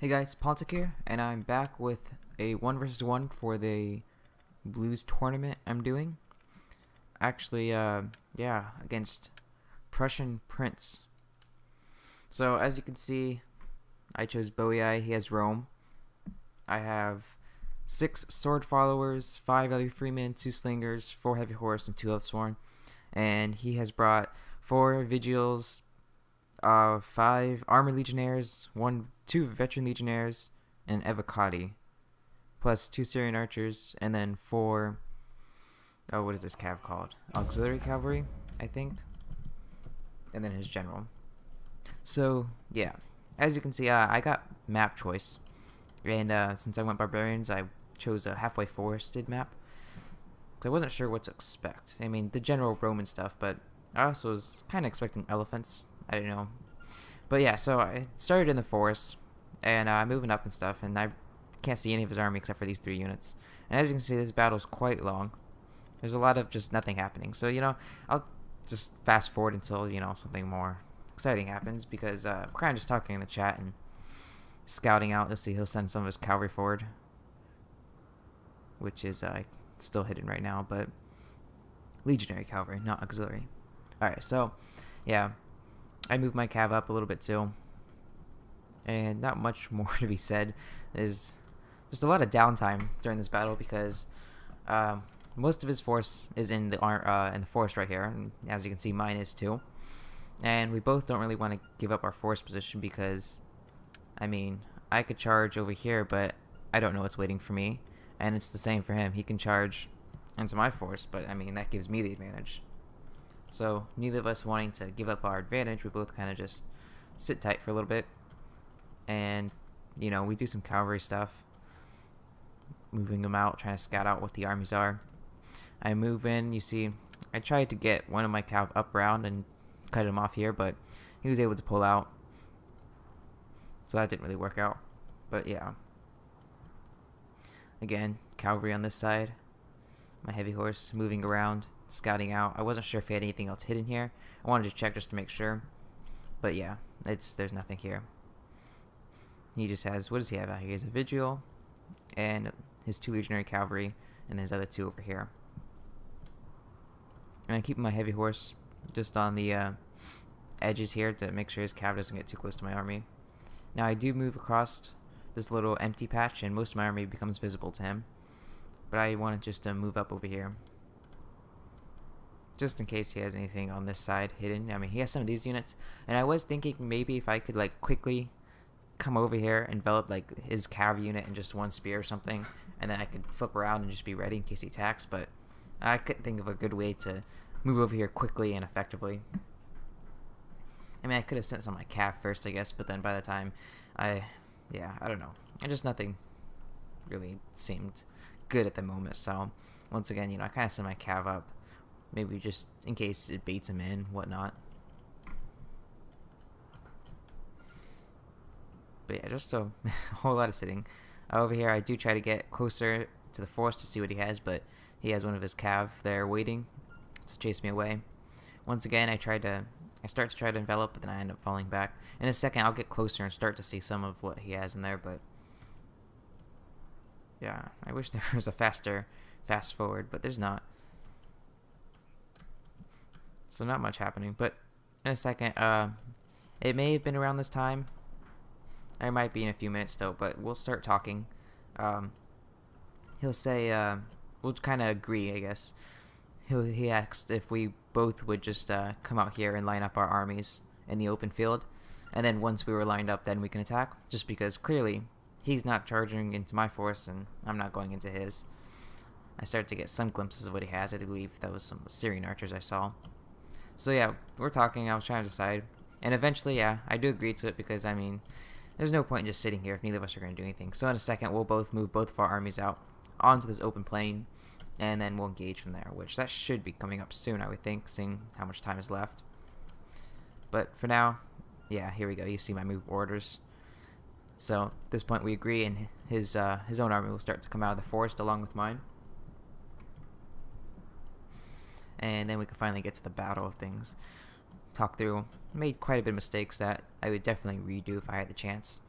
Hey guys, Pontic here, and I'm back with a 1 versus 1 for the Blues tournament I'm doing. Actually, yeah, against Prussian Prince. So, as you can see, I chose Boii, he has Rome. I have 6 sword followers, 5 heavy freemen, 2 slingers, 4 heavy horse, and 2 Earthsworn. And he has brought 4 Vigiles, 5 armored legionnaires, 2 veteran legionnaires, and Evocati, plus 2 Syrian archers, and then 4. Oh, what is this cav called? Auxiliary cavalry, I think. And then his general. So yeah, as you can see, I got map choice, and since I went barbarians, I chose a halfway forested map. So I wasn't sure what to expect. I mean, the general Roman stuff, but I also was kind of expecting elephants. I don't know. But yeah, so I started in the forest, and I'm moving up and stuff, and I can't see any of his army except for these 3 units. And as you can see, this battle's quite long. There's a lot of just nothing happening. So, I'll just fast forward until, something more exciting happens, because we're kind of just talking in the chat and scouting out to see he'll send some of his cavalry forward, which is still hidden right now, but legionary cavalry, not auxiliary. Alright, so, yeah. I moved my cav up a little bit too, and not much more to be said. There's just a lot of downtime during this battle because most of his force is in the forest right here, and as you can see, mine is too. And we both don't really want to give up our forest position because, I mean, I could charge over here, but I don't know what's waiting for me, and it's the same for him. He can charge into my force, but I mean that gives me the advantage. So, neither of us wanting to give up our advantage, we both kind of just sit tight for a little bit. And, we do some cavalry stuff. Moving them out, trying to scout out what the armies are. I move in, you see, I tried to get one of my cav up around and cut him off here, but he was able to pull out. So that didn't really work out. But yeah. Again, cavalry on this side. My heavy horse moving around, scouting out. I wasn't sure if he had anything else hidden here. I wanted to check just to make sure, but yeah, there's nothing here. He just has, what does he have out here? He has a Vigil and his 2 legionary cavalry, and there's other 2 over here. And I'm keeping my heavy horse just on the edges here to make sure his cav doesn't get too close to my army. Now I do move across this little empty patch, and most of my army becomes visible to him, but I wanted just to move up over here, just in case he has anything on this side hidden. I mean, he has some of these units, and I was thinking maybe if I could quickly come over here, envelop his cav unit in just 1 spear or something, and then I could flip around and just be ready in case he attacks, but I couldn't think of a good way to move over here quickly and effectively. I mean, I could have sent some of my cav first, I guess, but then by the time I don't know. And just nothing really seemed good at the moment, so once again, I kind of sent my cav up. Maybe just in case it baits him in, whatnot. But yeah, just a whole lot of sitting. Over here, I do try to get closer to the forest to see what he has, but he has one of his cav there waiting to chase me away. Once again, I start to try to envelop, but then I end up falling back. In a second, I'll get closer and start to see some of what he has in there, but yeah, I wish there was a faster fast forward, but there's not. So not much happening, but in a second, it may have been around this time. I might be in a few minutes still, but we'll start talking. He'll say, we'll kind of agree, I guess. He asked if we both would just come out here and line up our armies in the open field, and then once we were lined up, then we can attack. Just because clearly he's not charging into my force, and I'm not going into his. I started to get some glimpses of what he has. I believe that was some Syrian archers I saw. So yeah, we're talking, I was trying to decide, and eventually, yeah, I do agree to it because, I mean, there's no point in just sitting here if neither of us are going to do anything. So in a second, we'll both move both of our armies out onto this open plain, and then we'll engage from there, which that should be coming up soon, I would think, seeing how much time is left. But for now, yeah, here we go. You see my move orders. So at this point, we agree, and his own army will start to come out of the forest along with mine. And then we can finally get to the battle of things. Talk through, made quite a bit of mistakes that I would definitely redo if I had the chance.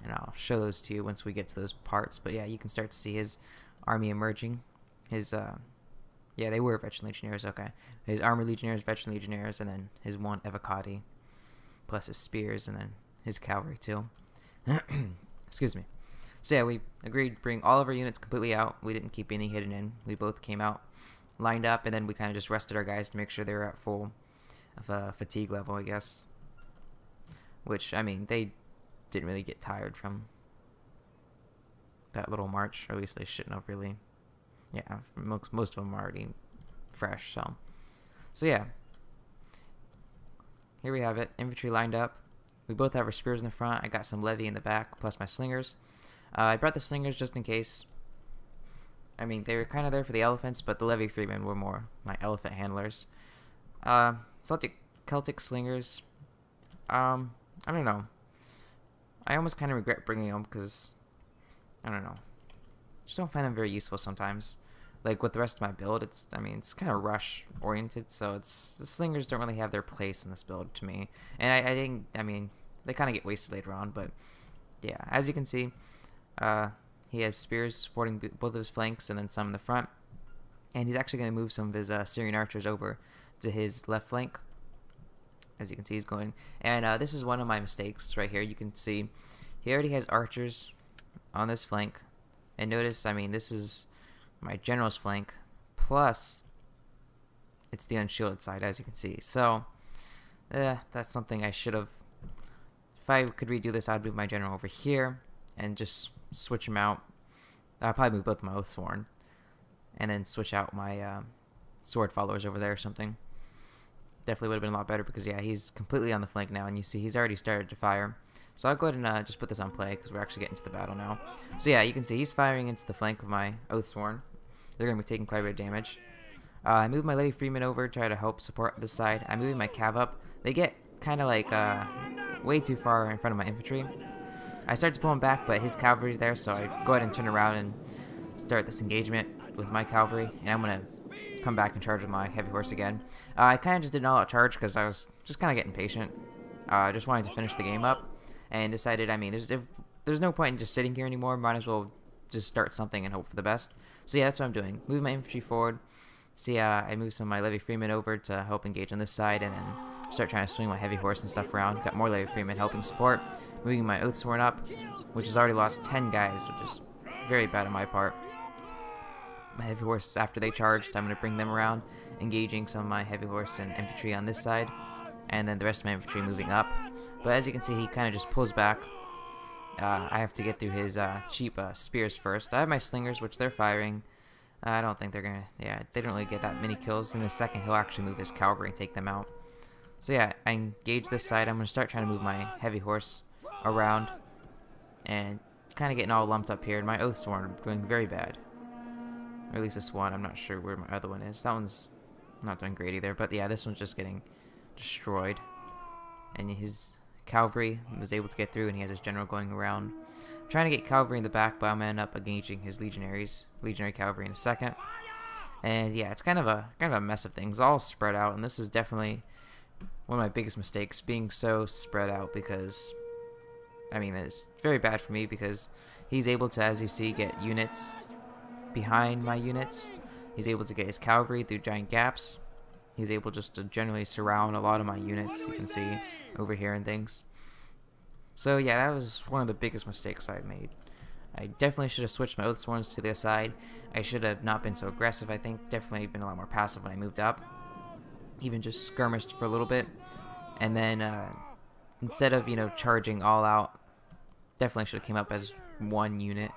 and I'll show those to you once we get to those parts. But yeah, you can start to see his army emerging. His yeah, they were veteran legionnaires. Okay, his armored legionnaires, veteran legionnaires, and then his one evocati, plus his spears, and then his cavalry too. Excuse me. So yeah, we agreed to bring all of our units completely out. We didn't keep any hidden in. We both came out, lined up, and then we kind of just rested our guys to make sure they were at full of fatigue level, I guess. Which, I mean, they didn't really get tired from that little march, or at least they shouldn't have really. Yeah, most of them are already fresh, so yeah. Here we have it, infantry lined up. We both have our spears in the front. I got some levy in the back, plus my slingers. I brought the slingers just in case. I mean, they were kind of there for the elephants, but the levy freemen were more my elephant handlers. Celtic slingers. I don't know. I almost kind of regret bringing them because, I don't know. Just don't find them very useful sometimes. Like with the rest of my build, it's kind of rush oriented, so the slingers don't really have their place in this build to me. And they kind of get wasted later on, but yeah, as you can see, he has spears supporting both of his flanks and then some in the front. And he's actually going to move some of his Syrian archers over to his left flank. As you can see, he's going. And this is one of my mistakes right here. You can see he already has archers on this flank. And notice, this is my general's flank. Plus, it's the unshielded side, as you can see. So, that's something I should have. If I could redo this, I'd move my general over here and just switch him out. I'd probably move both my Oathsworn. And then switch out my sword followers over there or something. Definitely would have been a lot better because, yeah, he's completely on the flank now. And you see he's already started to fire. So I'll go ahead and just put this on play because we're actually getting to the battle now. So, yeah, you can see he's firing into the flank of my Oathsworn. They're going to be taking quite a bit of damage. I moved my Levy Freeman over to try to help support this side. I'm moving my Cav up. They get kind of like way too far in front of my infantry. I start to pull him back, but his cavalry's there, so I go ahead and turn around and start this engagement with my cavalry. And I'm going to come back and charge with my heavy horse again. I kind of just did an all-out charge because I was just kind of getting impatient. Just wanting to finish the game up. And decided, there's no point in just sitting here anymore. Might as well just start something and hope for the best. So yeah, that's what I'm doing. Move my infantry forward. See, I moved some of my Levy Freemen over to help engage on this side, and then start trying to swing my heavy horse and stuff around. Got more Levy Freemen helping support. Moving my Oathsworn up, which has already lost 10 guys, which is very bad on my part. My heavy horse, after they charged, I'm going to bring them around, engaging some of my heavy horse and infantry on this side, and then the rest of my infantry moving up. But as you can see, he kind of just pulls back. I have to get through his cheap spears first. I have my slingers, which they're firing. I don't think they're going to... Yeah, they don't really get that many kills. In a second, he'll actually move his cavalry and take them out. So yeah, I engage this side. I'm going to start trying to move my heavy horse around. And kind of getting all lumped up here. And my Oathsworn are doing very bad. Or at least this one. I'm not sure where my other one is. That one's not doing great either. But yeah, this one's just getting destroyed. And his cavalry was able to get through, and he has his general going around. I'm trying to get cavalry in the back, but I'm going to end up engaging his legionary cavalry in a second. And yeah, it's kind of a mess of things, all spread out, and this is definitely one of my biggest mistakes, being so spread out, because it's very bad for me because he's able to, as you see, get units behind my units. He's able to get his cavalry through giant gaps. He's able just to generally surround a lot of my units, you can see over here and things. So yeah, that was one of the biggest mistakes I made. I definitely should have switched my Oathsworns to the side. I should have not been so aggressive, I think. Definitely been a lot more passive when I moved up. Even just skirmished for a little bit. And then instead of, charging all out, definitely should have came up as one unit.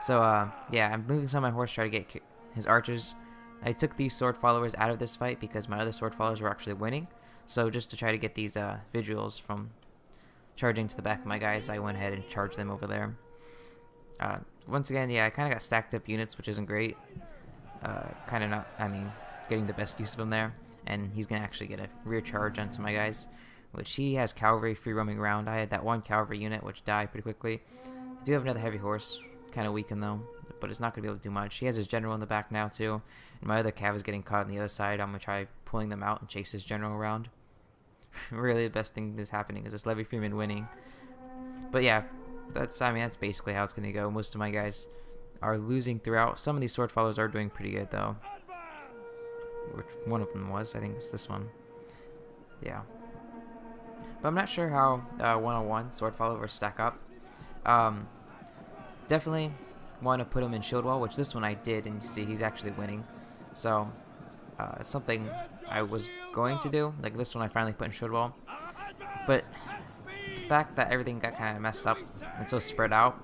So yeah, I'm moving some of my horse to try to get his archers. I took these sword followers out of this fight because my other sword followers were actually winning. So just to try to get these vigils from charging to the back of my guys, I went ahead and charged them over there. Once again, yeah, I kind of got stacked up units, which isn't great. Kind of not, getting the best use of them there. And he's going to actually get a rear charge onto my guys, which he has cavalry free roaming around. I had that one cavalry unit, which died pretty quickly. I do have another heavy horse, kind of weakened though, but it's not going to be able to do much. He has his general in the back now too, and my other cav is getting caught on the other side. I'm going to try pulling them out and chase his general around. Really, the best thing that's happening is this Levy Freeman winning. But yeah, I mean, that's basically how it's going to go. Most of my guys are losing throughout. Some of these sword followers are doing pretty good, though. Which one of them was. I think it's this one. Yeah. But I'm not sure how 101 sword followers stack up. Definitely want to put him in shield wall, which this one I did, and you see he's actually winning. So, something I was going to do. Like this one I finally put in shield wall. But the fact that everything got kind of messed up and so spread out,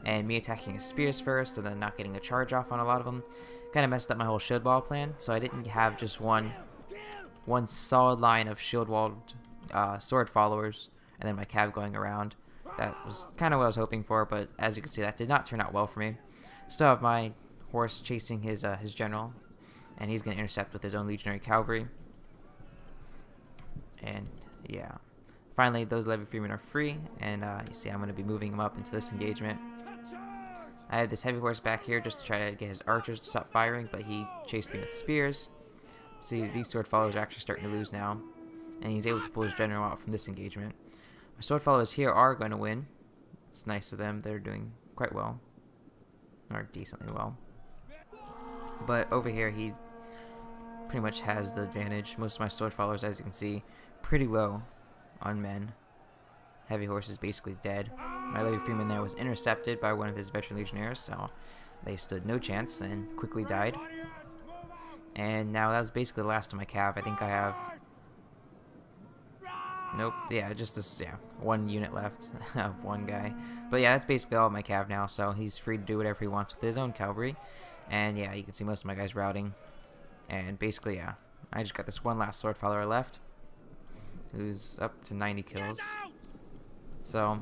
and me attacking his spears first and then not getting a charge off on a lot of them, kind of messed up my whole shield wall plan. So I didn't have just one solid line of shield walled sword followers and then my cav going around. That was kind of what I was hoping for, but as you can see, that did not turn out well for me. Still have my horse chasing his general, and he's going to intercept with his own legionary cavalry. And yeah, finally those levy freemen are free, and you see I'm going to be moving him up into this engagement. I had this heavy horse back here just to try to get his archers to stop firing, but he chased me with spears. See, these sword followers are actually starting to lose now, and he's able to pull his general out from this engagement. My sword followers here are going to win. It's nice of them. They're doing quite well, or decently well. But over here, he pretty much has the advantage. Most of my sword followers, as you can see, pretty low on men. Heavy horse is basically dead. My lady freeman there was intercepted by one of his veteran legionnaires, so they stood no chance and quickly died. And now that was basically the last of my cav. I think I have... Nope, yeah, just this, yeah, one unit left of one guy. But yeah, that's basically all of my cav now, so he's free to do whatever he wants with his own cavalry. And yeah, you can see most of my guys routing. And basically, yeah, I just got this one last sword follower left, who's up to 90 kills. So,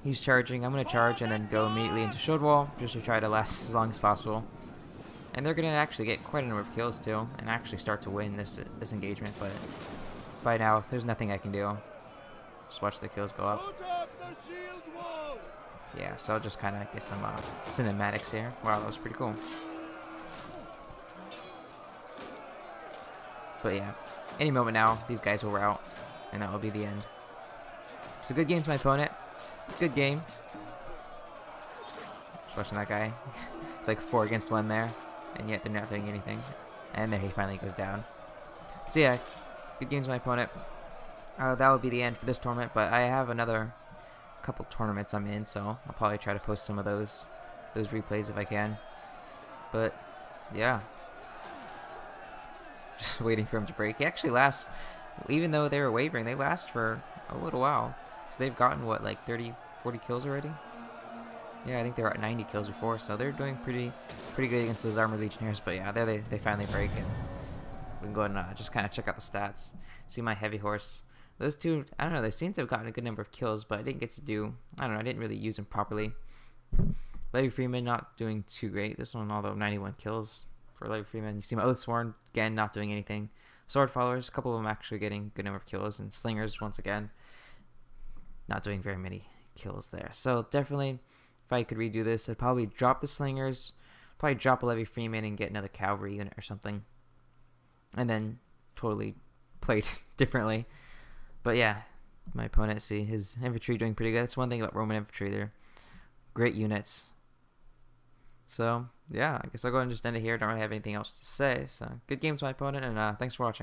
he's charging. I'm going to charge and then go immediately into shield wall, just to try to last as long as possible. And they're going to actually get quite a number of kills too, and actually start to win this engagement, but... by now, there's nothing I can do. Just watch the kills go up. Yeah, so I'll just kind of get some cinematics here. Wow, that was pretty cool. But yeah, any moment now, these guys will rout, and that will be the end. So good game to my opponent. It's a good game. Just watching that guy. It's like 4 against 1 there, and yet they're not doing anything. And there he finally goes down. So yeah, good games to my opponent. That will be the end for this tournament, but I have another couple tournaments I'm in, so I'll probably try to post some of those replays if I can. But yeah, just waiting for him to break. He actually lasts, even though they were wavering, they last for a little while. So they've gotten what, like 30, 40 kills already? Yeah, I think they were at 90 kills before, so they're doing pretty good against those armored legionnaires. But yeah, there they finally break, and we can go ahead and just kind of check out the stats. See my heavy horse. Those two, I don't know, they seem to have gotten a good number of kills, but I didn't get to do, I don't know, I didn't really use them properly. Levy Freeman not doing too great. This one, although 91 kills for Levy Freeman. You see my Oathsworn, again, not doing anything. Sword Followers, a couple of them actually getting a good number of kills. And Slingers, once again, not doing very many kills there. So definitely, if I could redo this, I'd probably drop the Slingers, probably drop a Levy Freeman and get another cavalry unit or something. And then totally play it differently. But yeah, my opponent, see, his infantry doing pretty good. That's one thing about Roman infantry. They're great units. So, yeah, I guess I'll go ahead and just end it here. Don't really have anything else to say. So, good game to my opponent, and thanks for watching.